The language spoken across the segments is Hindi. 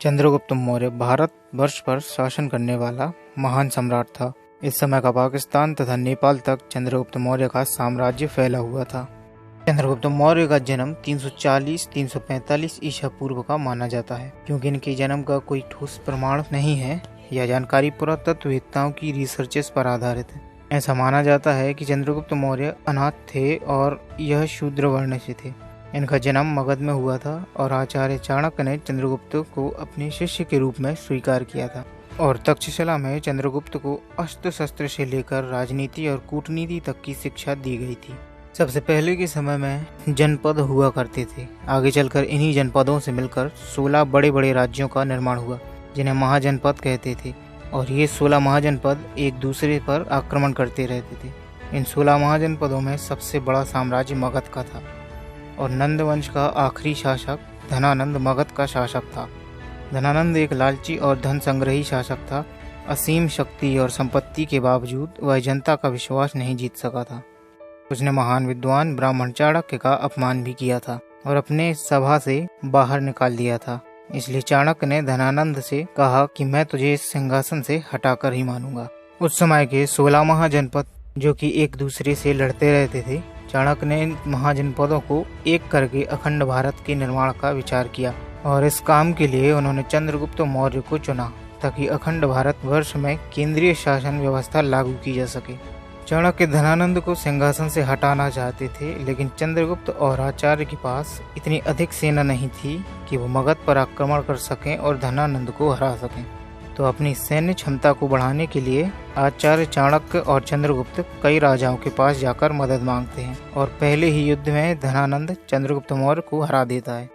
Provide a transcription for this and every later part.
चंद्रगुप्त मौर्य भारत वर्ष पर शासन करने वाला महान सम्राट था। इस समय का पाकिस्तान तथा नेपाल तक चंद्रगुप्त मौर्य का साम्राज्य फैला हुआ था। चंद्रगुप्त मौर्य का जन्म 340-345 ईसा पूर्व का माना जाता है। क्योंकि इनके जन्म का कोई ठोस प्रमाण नहीं है, यह जानकारी पुरातत्ववेत्ताओं की रिसर्चेस पर आधारित है। ऐसा माना जाता है कि चंद्रगुप्त मौर्य अनाथ थे और यह शूद्र वर्ण से थे। इनका जन्म मगध में हुआ था और आचार्य चाणक्य ने चंद्रगुप्त को अपने शिष्य के रूप में स्वीकार किया था। और तक्षशिला में चंद्रगुप्त को अस्त्र शस्त्र से लेकर राजनीति और कूटनीति तक की शिक्षा दी गई थी। सबसे पहले के समय में जनपद हुआ करते थे। आगे चलकर इन्हीं जनपदों से मिलकर 16 बड़े बड़े राज्यों का निर्माण हुआ, जिन्हें महाजनपद कहते थे। और ये 16 महाजनपद एक दूसरे पर आक्रमण करते रहते थे। इन 16 महाजनपदों में सबसे बड़ा साम्राज्य मगध का था और नंद वंश का आखिरी शासक धनानंद मगध का शासक था। धनानंद एक लालची और धन संग्रही शासक था। असीम शक्ति और संपत्ति के बावजूद वह जनता का विश्वास नहीं जीत सका था। उसने महान विद्वान ब्राह्मण चाणक्य का अपमान भी किया था और अपने सभा से बाहर निकाल दिया था। इसलिए चाणक्य ने धनानंद से कहा कि मैं तुझे इस सिंहासन से हटाकर ही मानूंगा। उस समय के 16 महाजनपद जो कि एक दूसरे से लड़ते रहते थे, चाणक्य ने इन महाजनपदों को एक करके अखंड भारत के निर्माण का विचार किया और इस काम के लिए उन्होंने चंद्रगुप्त मौर्य को चुना ताकि अखंड भारत वर्ष में केंद्रीय शासन व्यवस्था लागू की जा सके। चाणक्य धनानंद को सिंहासन से हटाना चाहते थे, लेकिन चंद्रगुप्त और आचार्य के पास इतनी अधिक सेना नहीं थी कि वो मगध पर आक्रमण कर सकें और धनानंद को हरा सकें। तो अपनी सैन्य क्षमता को बढ़ाने के लिए आचार्य चाणक्य और चंद्रगुप्त कई राजाओं के पास जाकर मदद मांगते हैं और पहले ही युद्ध में धनानंद चंद्रगुप्त मौर्य को हरा देता है।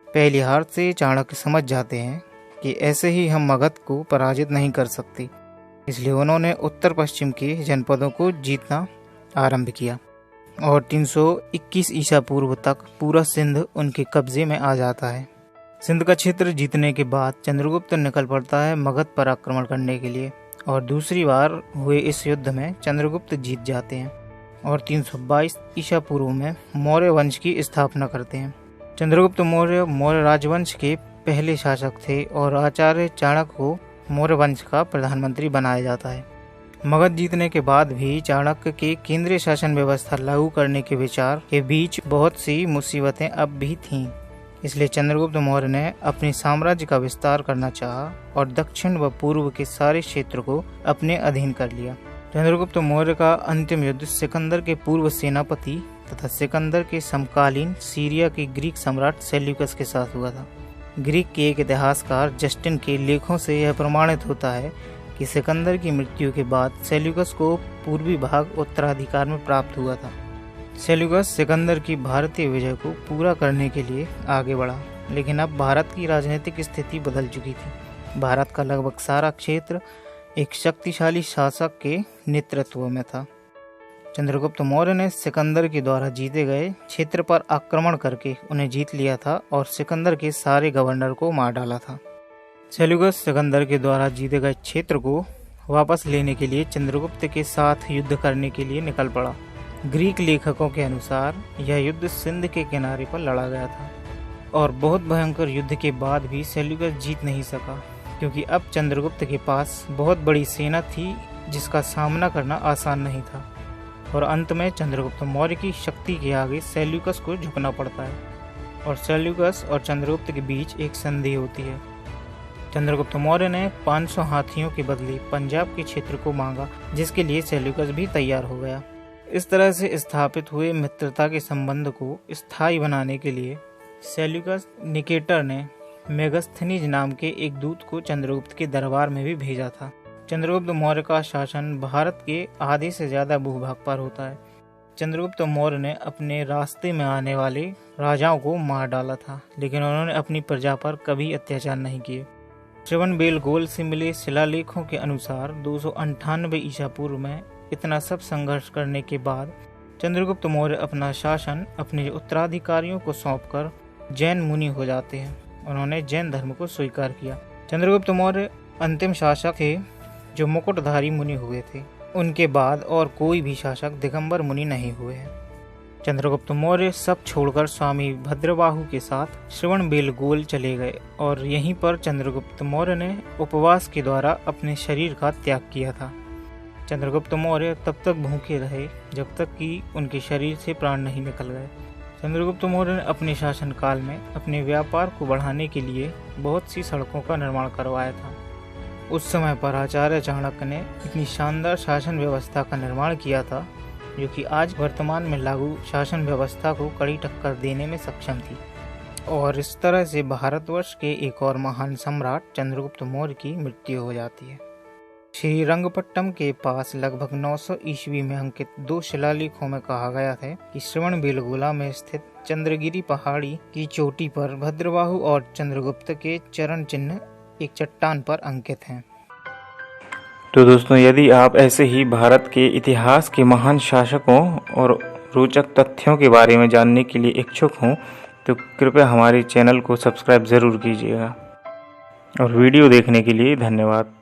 पहली हार से चाणक्य समझ जाते हैं कि ऐसे ही हम मगध को पराजित नहीं कर सकते, इसलिए उन्होंने उत्तर पश्चिम के जनपदों को जीतना आरंभ किया और 321 ईसा पूर्व तक पूरा सिंध उनके कब्जे में आ जाता है। सिंध का क्षेत्र जीतने के बाद चंद्रगुप्त निकल पड़ता है मगध पर आक्रमण करने के लिए और दूसरी बार हुए इस युद्ध में चंद्रगुप्त जीत जाते हैं और 322 ईसा पूर्व में मौर्य वंश की स्थापना करते हैं। चंद्रगुप्त मौर्य मौर्य राजवंश के पहले शासक थे और आचार्य चाणक्य को मौर्य वंश का प्रधानमंत्री बनाया जाता है। मगध जीतने के बाद भी चाणक्य के केंद्रीय शासन व्यवस्था लागू करने के विचार के बीच बहुत सी मुसीबतें अब भी थीं। इसलिए चंद्रगुप्त मौर्य ने अपने साम्राज्य का विस्तार करना चाहा और दक्षिण व पूर्व के सारे क्षेत्र को अपने अधीन कर लिया। चंद्रगुप्त मौर्य का अंतिम युद्ध सिकंदर के पूर्व सेनापति तथा सिकंदर के समकालीन सीरिया के ग्रीक सम्राट सेल्यूकस के साथ हुआ था। ग्रीक के एक इतिहासकार जस्टिन के लेखों से यह प्रमाणित होता है कि सिकंदर की मृत्यु के बाद सेल्यूकस को पूर्वी भाग उत्तराधिकार में प्राप्त हुआ था। सेल्यूकस सिकंदर की भारतीय विजय को पूरा करने के लिए आगे बढ़ा, लेकिन अब भारत की राजनीतिक स्थिति बदल चुकी थी। भारत का लगभग सारा क्षेत्र एक शक्तिशाली शासक के नेतृत्व में था। चंद्रगुप्त मौर्य ने सिकंदर के द्वारा जीते गए क्षेत्र पर आक्रमण करके उन्हें जीत लिया था और सिकंदर के सारे गवर्नर को मार डाला था। सेल्यूकस सिकंदर के द्वारा जीते गए क्षेत्र को वापस लेने के लिए चंद्रगुप्त के साथ युद्ध करने के लिए निकल पड़ा। ग्रीक लेखकों के अनुसार यह युद्ध सिंध के किनारे पर लड़ा गया था और बहुत भयंकर युद्ध के बाद भी सेल्यूकस जीत नहीं सका, क्योंकि अब चंद्रगुप्त के पास बहुत बड़ी सेना थी जिसका सामना करना आसान नहीं था और अंत में चंद्रगुप्त मौर्य की शक्ति के आगे सेल्यूकस को झुकना पड़ता है और सेल्यूकस और चंद्रगुप्त के बीच एक संधि होती है। चंद्रगुप्त मौर्य ने 500 हाथियों के बदले पंजाब के क्षेत्र को मांगा, जिसके लिए सेल्यूकस भी तैयार हो गया। इस तरह से स्थापित हुए मित्रता के संबंध को स्थायी बनाने के लिए सेल्यूकस निकेटर ने मेगस्थनीज नाम के एक दूत को चंद्रगुप्त के दरबार में भी भेजा था। चंद्रगुप्त मौर्य का शासन भारत के आधे से ज्यादा भूभाग पर होता है। चंद्रगुप्त मौर्य ने अपने रास्ते में आने वाले राजाओं को मार डाला था, लेकिन उन्होंने अपनी प्रजा पर कभी अत्याचार नहीं किए। श्रवणबेलगोल से मिले शिलालेखों के अनुसार 298 ईसा पूर्व में इतना सब संघर्ष करने के बाद चंद्रगुप्त मौर्य अपना शासन अपने उत्तराधिकारियों को सौंपकर जैन मुनि हो जाते हैं। उन्होंने जैन धर्म को स्वीकार किया। चंद्रगुप्त मौर्य अंतिम शासक थे जो मुकुटधारी मुनि हुए थे। उनके बाद और कोई भी शासक दिगंबर मुनि नहीं हुए हैं। चंद्रगुप्त मौर्य सब छोड़कर स्वामी भद्रबाहु के साथ श्रवणबेलगोल चले गए और यहीं पर चंद्रगुप्त मौर्य ने उपवास के द्वारा अपने शरीर का त्याग किया था। चंद्रगुप्त मौर्य तब तक भूखे रहे जब तक कि उनके शरीर से प्राण नहीं निकल गए। चंद्रगुप्त मौर्य ने अपने शासनकाल में अपने व्यापार को बढ़ाने के लिए बहुत सी सड़कों का निर्माण करवाया था। उस समय पर आचार्य चाणक्य ने इतनी शानदार शासन व्यवस्था का निर्माण किया था जो कि आज वर्तमान में लागू शासन व्यवस्था को कड़ी टक्कर देने में सक्षम थी। और इस तरह से भारतवर्ष के एक और महान सम्राट चंद्रगुप्त मौर्य की मृत्यु हो जाती है। श्रीरंगपट्टम के पास लगभग 900 ईस्वी में अंकित 2 शिलालेखों में कहा गया है कि श्रवणबेलगोला में स्थित चंद्रगिरी पहाड़ी की चोटी पर भद्रबाहु और चंद्रगुप्त के चरण चिन्ह एक चट्टान पर अंकित हैं। तो दोस्तों, यदि आप ऐसे ही भारत के इतिहास के महान शासकों और रोचक तथ्यों के बारे में जानने के लिए इच्छुक हों तो कृपया हमारे चैनल को सब्सक्राइब ज़रूर कीजिएगा। और वीडियो देखने के लिए धन्यवाद।